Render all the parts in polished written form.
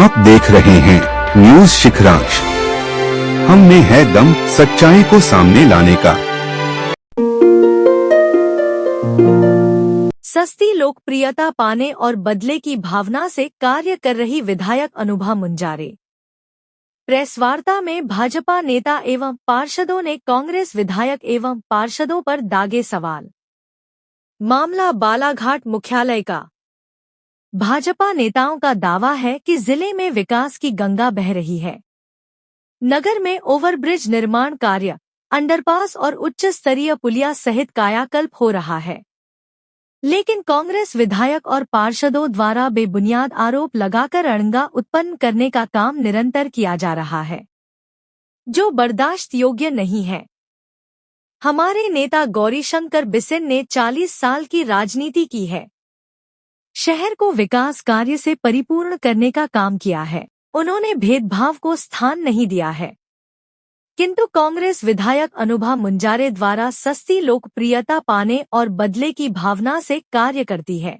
आप देख रहे हैं न्यूज शिखरांश। हम में है दम सच्चाई को सामने लाने का। सस्ती लोकप्रियता पाने और बदले की भावना से कार्य कर रही विधायक अनुभा मुंजारे। प्रेस वार्ता में भाजपा नेता एवं पार्षदों ने कांग्रेस विधायक एवं पार्षदों पर दागे सवाल। मामला बालाघाट मुख्यालय का। भाजपा नेताओं का दावा है कि जिले में विकास की गंगा बह रही है। नगर में ओवरब्रिज निर्माण कार्य, अंडरपास और उच्च स्तरीय पुलिया सहित कायाकल्प हो रहा है। लेकिन कांग्रेस विधायक और पार्षदों द्वारा बेबुनियाद आरोप लगाकर अड़ंगा उत्पन्न करने का काम निरंतर किया जा रहा है, जो बर्दाश्त योग्य नहीं है। हमारे नेता गौरीशंकर बिसेन ने 40 साल की राजनीति की है, शहर को विकास कार्य से परिपूर्ण करने का काम किया है। उन्होंने भेदभाव को स्थान नहीं दिया है, किंतु कांग्रेस विधायक अनुभा मुंजारे द्वारा सस्ती लोकप्रियता पाने और बदले की भावना से कार्य करती है।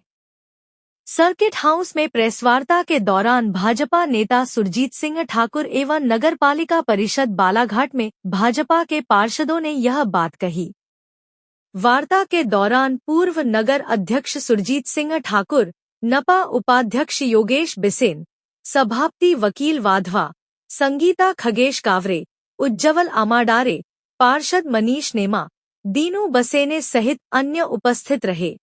सर्किट हाउस में प्रेसवार्ता के दौरान भाजपा नेता सुरजीत सिंह ठाकुर एवं नगरपालिका परिषद बालाघाट में भाजपा के पार्षदों ने यह बात कही। वार्ता के दौरान पूर्व नगर अध्यक्ष सुरजीत सिंह ठाकुर, नपा उपाध्यक्ष योगेश बिसेन, सभापति वकील वाधवा, संगीता खगेश कावरे, उज्जवल आमाडारे, पार्षद मनीष नेमा, दीनू बसेने सहित अन्य उपस्थित रहे।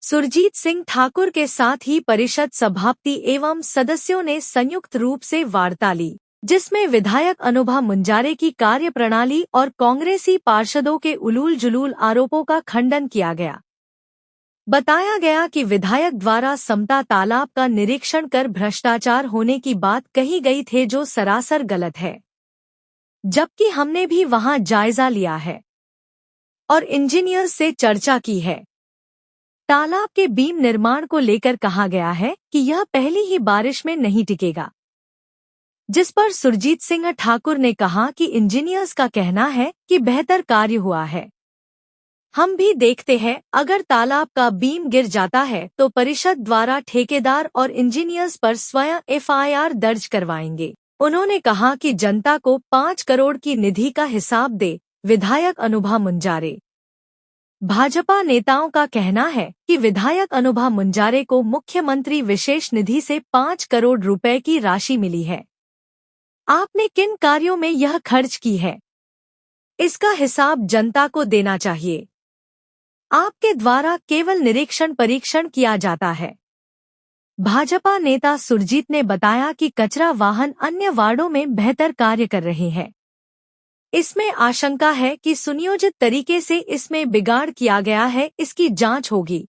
सुरजीत सिंह ठाकुर के साथ ही परिषद सभापति एवं सदस्यों ने संयुक्त रूप से वार्ता ली, जिसमें विधायक अनुभा मुंजारे की कार्यप्रणाली और कांग्रेसी पार्षदों के उलूल जुलूल आरोपों का खंडन किया गया। बताया गया कि विधायक द्वारा समता तालाब का निरीक्षण कर भ्रष्टाचार होने की बात कही गई थी, जो सरासर गलत है, जबकि हमने भी वहां जायजा लिया है और इंजीनियर से चर्चा की है। तालाब के बीम निर्माण को लेकर कहा गया है कि यह पहली ही बारिश में नहीं टिकेगा, जिस पर सुरजीत सिंह ठाकुर ने कहा कि इंजीनियर्स का कहना है कि बेहतर कार्य हुआ है। हम भी देखते हैं, अगर तालाब का बीम गिर जाता है तो परिषद द्वारा ठेकेदार और इंजीनियर्स पर स्वयं एफआईआर दर्ज करवाएंगे। उन्होंने कहा कि जनता को 5 करोड़ की निधि का हिसाब दे विधायक अनुभा मुंजारे। भाजपा नेताओं का कहना है कि विधायक अनुभा मुंजारे को मुख्यमंत्री विशेष निधि से 5 करोड़ रुपए की राशि मिली है। आपने किन कार्यों में यह खर्च की है, इसका हिसाब जनता को देना चाहिए। आपके द्वारा केवल निरीक्षण परीक्षण किया जाता है। भाजपा नेता सुरजीत ने बताया कि कचरा वाहन अन्य वार्डों में बेहतर कार्य कर रहे हैं। इसमें आशंका है कि सुनियोजित तरीके से इसमें बिगाड़ किया गया है, इसकी जांच होगी।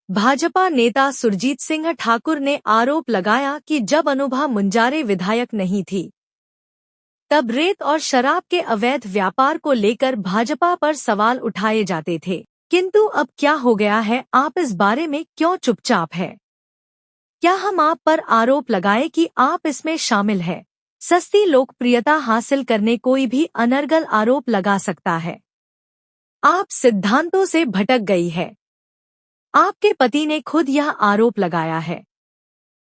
भाजपा नेता सुरजीत सिंह ठाकुर ने आरोप लगाया कि जब अनुभा मुंजारे विधायक नहीं थी, तब रेत और शराब के अवैध व्यापार को लेकर भाजपा पर सवाल उठाए जाते थे, किंतु अब क्या हो गया है? आप इस बारे में क्यों चुपचाप है? क्या हम आप पर आरोप लगाए कि आप इसमें शामिल है? सस्ती लोकप्रियता हासिल करने कोई भी अनर्गल आरोप लगा सकता है। आप सिद्धांतों से भटक गई है। आपके पति ने खुद यह आरोप लगाया है।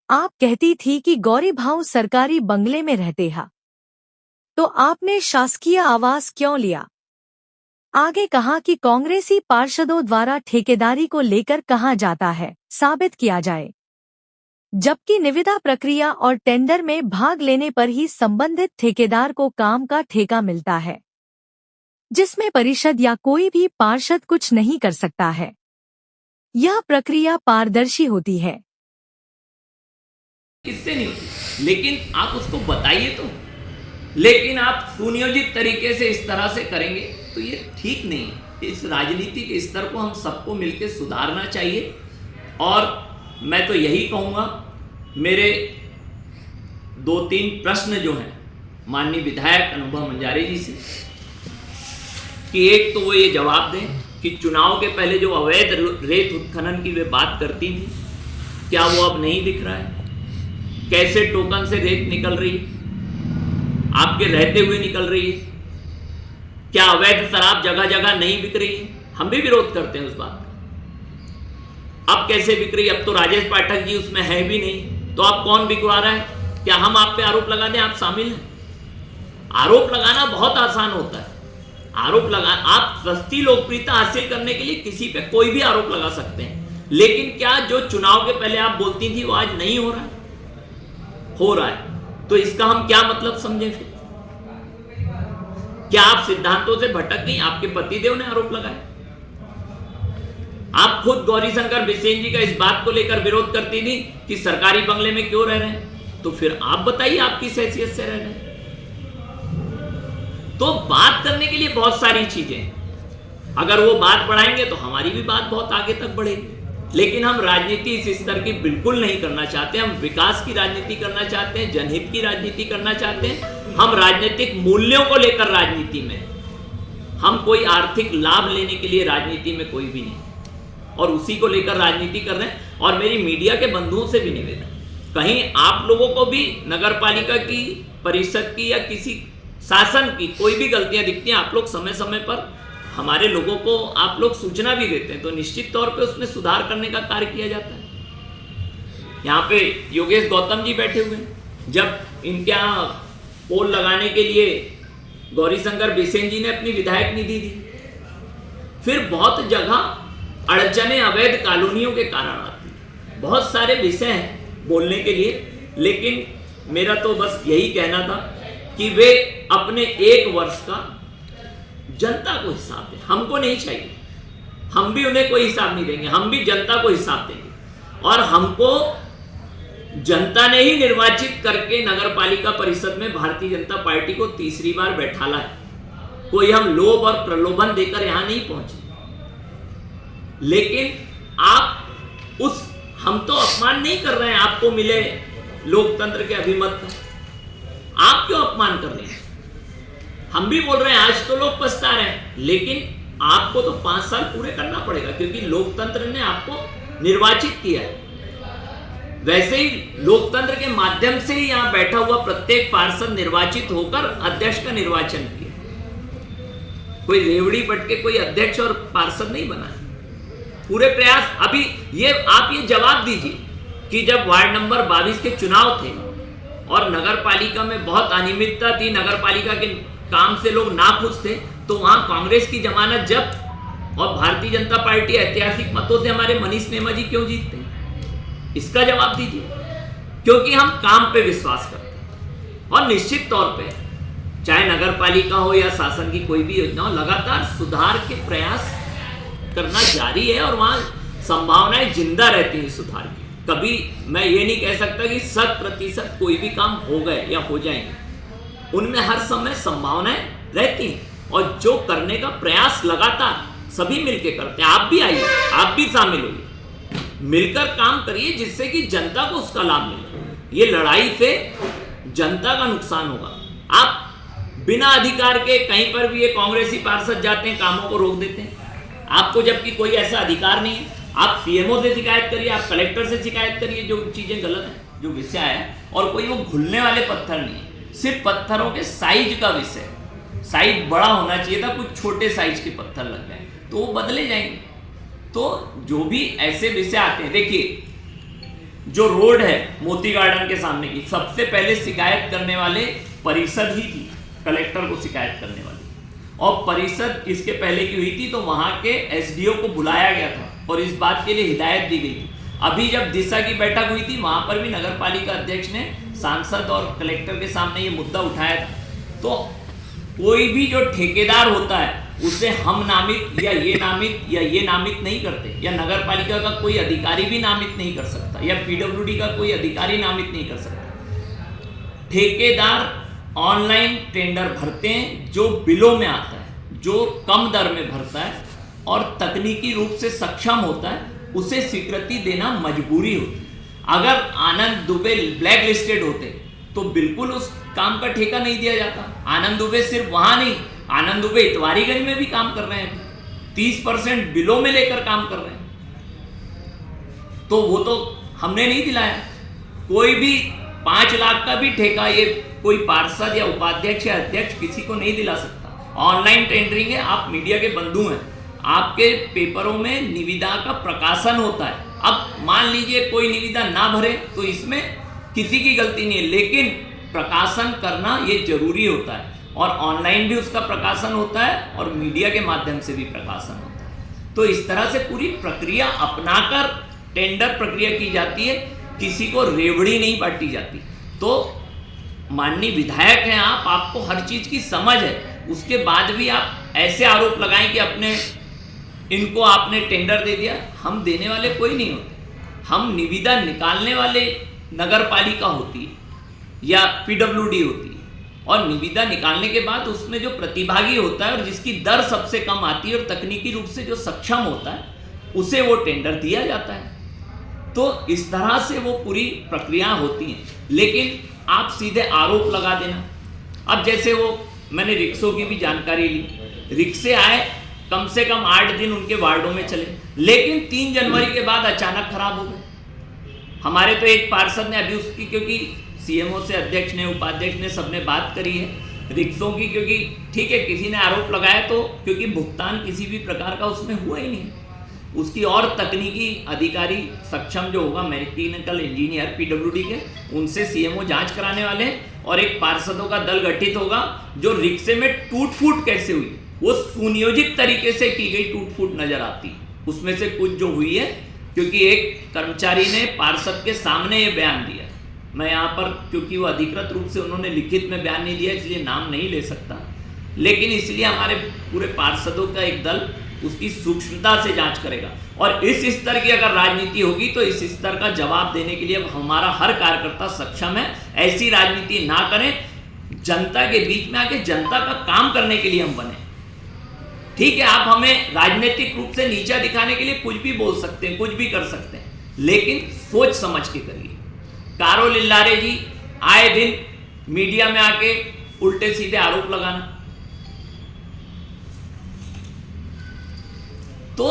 आप कहती थी कि गौरी भाऊ सरकारी बंगले में रहते हैं, तो आपने शासकीय आवास क्यों लिया? आगे कहा कि कांग्रेसी पार्षदों द्वारा ठेकेदारी को लेकर कहा जाता है, साबित किया जाए, जबकि निविदा प्रक्रिया और टेंडर में भाग लेने पर ही संबंधित ठेकेदार को काम का ठेका मिलता है, जिसमें परिषद या कोई भी पार्षद कुछ नहीं कर सकता है। यह प्रक्रिया पारदर्शी होती है। किससे नहीं होती, लेकिन आप उसको बताइए तो। लेकिन आप सुनियोजित तरीके से इस तरह से करेंगे तो ये ठीक नहीं है। इस राजनीति के स्तर को हम सबको मिलकर सुधारना चाहिए। और मैं तो यही कहूँगा, मेरे 2-3 प्रश्न जो हैं माननीय विधायक अनुभा मुंजारे जी से, कि एक तो वो ये जवाब दें कि चुनाव के पहले जो अवैध रेत उत्खनन की वे बात करती थी, क्या वो अब नहीं दिख रहा है? कैसे टोकन से रेत निकल रही है? आपके रहते हुए निकल रही है? क्या अवैध शराब जगह जगह नहीं बिक रही है? हम भी विरोध करते हैं उस बात का। अब कैसे बिक रही? अब तो राजेश पाठक जी उसमें है भी नहीं, तो तो आप कौन बिगवा रहा है? क्या हम आप पे आरोप लगा दें आप शामिल हैं? आरोप लगाना बहुत आसान होता है। आरोप लगा, आप सस्ती लोकप्रियता हासिल करने के लिए किसी पे कोई भी आरोप लगा सकते हैं, लेकिन क्या जो चुनाव के पहले आप बोलती थी वो आज नहीं हो रहा है? हो रहा है। तो इसका हम क्या मतलब समझें फिर? क्या आप सिद्धांतों से भटक गई? आपके पतिदेव ने आरोप लगाया। आप खुद गौरीशंकर बिसेन जी का इस बात को लेकर विरोध करती थी कि सरकारी बंगले में क्यों रह रहे हैं, तो फिर आप बताइए आप किस हैसियत से रह रहे हैं? तो बात करने के लिए बहुत सारी चीजें हैं। अगर वो बात बढ़ाएंगे तो हमारी भी बात बहुत आगे तक बढ़ेगी, लेकिन हम राजनीति इस स्तर की बिल्कुल नहीं करना चाहते। हम विकास की राजनीति करना चाहते हैं, जनहित की राजनीति करना चाहते हैं। हम राजनीतिक मूल्यों को लेकर राजनीति में, हम कोई आर्थिक लाभ लेने के लिए राजनीति में कोई भी नहीं, और उसी को लेकर राजनीति कर रहे हैं। और मेरी मीडिया के बंधुओं से भी निवेदन, कहीं आप लोगों को भी नगर पालिका की, परिषद की या किसी शासन की कोई भी गलतियां दिखती हैं, आप लोग समय समय पर हमारे लोगों को आप लोग सूचना भी देते हैं, तो निश्चित तौर पे उसमें सुधार करने का कार्य किया जाता है। यहाँ पे योगेश गौतम जी बैठे हुए हैं, जब इनके यहाँ पोल लगाने के लिए गौरीशंकर बिसेन जी ने अपनी विधायक निधि दी। फिर बहुत जगह अड़चने अवैध कॉलोनियों के कारण आती है। बहुत सारे विषय हैं बोलने के लिए, लेकिन मेरा तो बस यही कहना था कि वे अपने 1 वर्ष का जनता को हिसाब दें। हमको नहीं चाहिए, हम भी उन्हें कोई हिसाब नहीं देंगे, हम भी जनता को हिसाब देंगे। और हमको जनता ने ही निर्वाचित करके नगर पालिका परिषद में भारतीय जनता पार्टी को तीसरी बार बैठाला है। कोई हम लोभ और प्रलोभन देकर यहां नहीं पहुंचे। लेकिन आप उस, हम तो अपमान नहीं कर रहे हैं आपको मिले लोकतंत्र के अभिमत का, आप क्यों अपमान कर रहे हैं? हम भी बोल रहे हैं आज तो लोग पछता रहे हैं, लेकिन आपको तो 5 साल पूरे करना पड़ेगा, क्योंकि लोकतंत्र ने आपको निर्वाचित किया है। वैसे ही लोकतंत्र के माध्यम से ही यहां बैठा हुआ प्रत्येक पार्षद निर्वाचित होकर अध्यक्ष का निर्वाचन किया। कोई रेवड़ी बट के कोई अध्यक्ष और पार्षद नहीं बना। पूरे प्रयास, अभी ये आप ये जवाब दीजिए कि जब वार्ड नंबर 22 के चुनाव थे और नगर पालिका में बहुत अनियमितता थी, नगर पालिका के काम से लोग नाखुश थे, तो वहां कांग्रेस की जमानत जब्त और भारतीय जनता पार्टी ऐतिहासिक मतों से हमारे मनीष नेमा जी क्यों जीतते हैं? इसका जवाब दीजिए। क्योंकि हम काम पे विश्वास करते हैं, और निश्चित तौर पे चाहे नगर पालिका हो या शासन की कोई भी योजना हो, लगातार सुधार के प्रयास करना जारी है, और वहां संभावनाएं जिंदा रहती हैं सुधार की। कभी मैं ये नहीं कह सकता कि 100% कोई भी काम हो गए या हो जाएंगे, उनमें हर समय संभावनाएं रहती हैं, और जो करने का प्रयास लगातार सभी मिलकर करते हैं। आप भी आइए, आप भी शामिल होइए, मिलकर काम करिए, जिससे कि जनता को उसका लाभ मिले। ये लड़ाई से जनता का नुकसान होगा। आप बिना अधिकार के कहीं पर भी ये कांग्रेसी पार्षद जाते हैं, कामों को रोक देते हैं, आपको जबकि कोई ऐसा अधिकार नहीं है। आप सीएमओ से शिकायत करिए, आप कलेक्टर से शिकायत करिए, जो चीजें गलत हैं, जो विषय है, और कोई वो घुलने वाले पत्थर नहीं है, सिर्फ पत्थरों के साइज का विषय। साइज बड़ा होना चाहिए था, कुछ छोटे साइज के पत्थर लग गए तो वो बदले जाएंगे। तो जो भी ऐसे विषय आते हैं, देखिए जो रोड है मोती गार्डन के सामने की, सबसे पहले शिकायत करने वाले परिषद ही थी, कलेक्टर को शिकायत करने वाली, और परिषद इसके पहले की हुई थी तो वहां के एसडीओ को बुलाया गया था और इस बात के लिए हिदायत दी गई थी। अभी जब दिशा की बैठक हुई थी, वहां पर भी नगर पालिका अध्यक्ष ने सांसद और कलेक्टर के सामने ये मुद्दा उठाया था। तो कोई भी जो ठेकेदार होता है उसे हम नामित या ये नामित नहीं करते, या नगर पालिका का कोई अधिकारी भी नामित नहीं कर सकता, या पीडब्ल्यूडी का कोई अधिकारी नामित नहीं कर सकता। ठेकेदार ऑनलाइन टेंडर भरते हैं, जो बिलों में आता है, जो कम दर में भरता है और तकनीकी रूप से सक्षम होता है, उसे स्वीकृति देना मजबूरी होती है। अगर आनंद दुबे ब्लैक लिस्टेड होते तो बिल्कुल उस काम का ठेका नहीं दिया जाता। आनंद दुबे सिर्फ वहां नहीं, आनंद दुबे इतवारीगंज में भी काम कर रहे हैं, 30% बिलों में लेकर काम कर रहे हैं। तो वो तो हमने नहीं दिलाया। कोई भी 5 लाख का भी ठेका ये कोई पार्षद या उपाध्यक्ष या अध्यक्ष किसी को नहीं दिला सकता। ऑनलाइन टेंडरिंग है, आप मीडिया के बंधु हैं, आपके पेपरों में निविदा का प्रकाशन होता है। अब मान लीजिए कोई निविदा ना भरे तो इसमें किसी की गलती नहीं है, लेकिन प्रकाशन करना ये जरूरी होता है और ऑनलाइन भी उसका प्रकाशन होता है और मीडिया के माध्यम से भी प्रकाशन होता है। तो इस तरह से पूरी प्रक्रिया अपनाकर टेंडर प्रक्रिया की जाती है, किसी को रेवड़ी नहीं बांटी जाती। तो माननीय विधायक हैं आप, आपको हर चीज की समझ है, उसके बाद भी आप ऐसे आरोप लगाएं कि अपने इनको आपने टेंडर दे दिया। हम देने वाले कोई नहीं होते, हम निविदा निकालने वाले नगर पालिका होती है या पीडब्ल्यूडी होती है, और निविदा निकालने के बाद उसमें जो प्रतिभागी होता है और जिसकी दर सबसे कम आती है और तकनीकी रूप से जो सक्षम होता है उसे वो टेंडर दिया जाता है। तो इस तरह से वो पूरी प्रक्रिया होती हैं, लेकिन आप सीधे आरोप लगा देना। अब जैसे वो मैंने रिक्शों की भी जानकारी ली, रिक्शे आए कम से कम 8 दिन उनके वार्डों में चले, लेकिन 3 जनवरी के बाद अचानक खराब हो गए। हमारे तो एक पार्षद ने अभी उसकी, क्योंकि सीएमओ से अध्यक्ष ने, उपाध्यक्ष ने सबने बात करी है रिक्शों की, क्योंकि ठीक है किसी ने आरोप लगाया तो क्योंकि भुगतान किसी भी प्रकार का उसमें हुआ ही नहीं, उसकी और तकनीकी अधिकारी सक्षम जो होगा मैकेनिकल इंजीनियर पीडब्ल्यूडी के, उनसे सीएमओ जांच कराने वाले हैं और एक पार्षदों का दल गठित होगा जो रिक्शे में टूट फूट कैसे हुई वो सुनियोजित तरीके से की गई टूट फूट नजर आती। उसमें से कुछ जो हुई है, क्योंकि एक कर्मचारी ने पार्षद के सामने ये बयान दिया, मैं यहाँ पर क्योंकि वो अधिकृत रूप से उन्होंने लिखित में बयान नहीं दिया इसलिए नाम नहीं ले सकता, लेकिन इसलिए हमारे पूरे पार्षदों का एक दल उसकी सूक्ष्मता से जांच करेगा और इस स्तर की अगर राजनीति होगी तो इस स्तर का जवाब देने के लिए अब हमारा हर कार्यकर्ता सक्षम है। ऐसी राजनीति ना करें, जनता के बीच में आके जनता का काम करने के लिए हम बने। ठीक है, आप हमें राजनीतिक रूप से नीचा दिखाने के लिए कुछ भी बोल सकते हैं, कुछ भी कर सकते हैं, लेकिन सोच समझ के करिए। कारो लिल्लारे जी आए दिन मीडिया में आके उल्टे सीधे आरोप लगाना, तो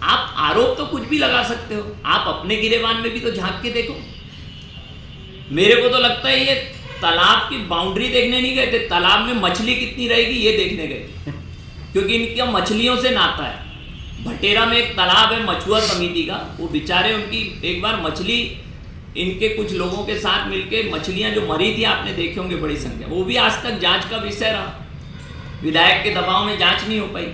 आप आरोप तो कुछ भी लगा सकते हो, आप अपने गिरेबान में भी तो झांक के देखो। मेरे को तो लगता है ये तालाब की बाउंड्री देखने नहीं गए थे, तालाब में मछली कितनी रहेगी ये देखने गए थे, क्योंकि इनका मछलियों से नाता है। भटेरा में एक तालाब है मछुआ समिति का, वो बेचारे उनकी एक बार मछली इनके कुछ लोगों के साथ मिलके मछलियां जो मरी थी आपने देखे होंगे बड़ी संख्या, वो भी आज तक जांच का विषय रहा, विधायक के दबाव में जांच नहीं हो पाई।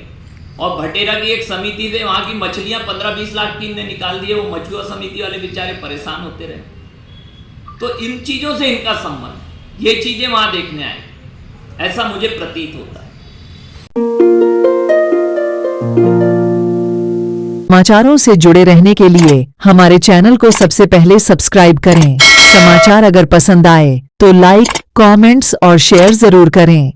और भटेरा की एक समिति से वहां की मछलियां 15-20 लाख की इनने निकाल दिए, वो मछुआ समिति वाले बेचारे परेशान होते रहे। तो इन चीजों से इनका संबंध, ये चीजें वहां देखने आए, ऐसा मुझे प्रतीत होता है। समाचारों से जुड़े रहने के लिए हमारे चैनल को सबसे पहले सब्सक्राइब करें। समाचार अगर पसंद आए तो लाइक, कमेंट्स और शेयर जरूर करें।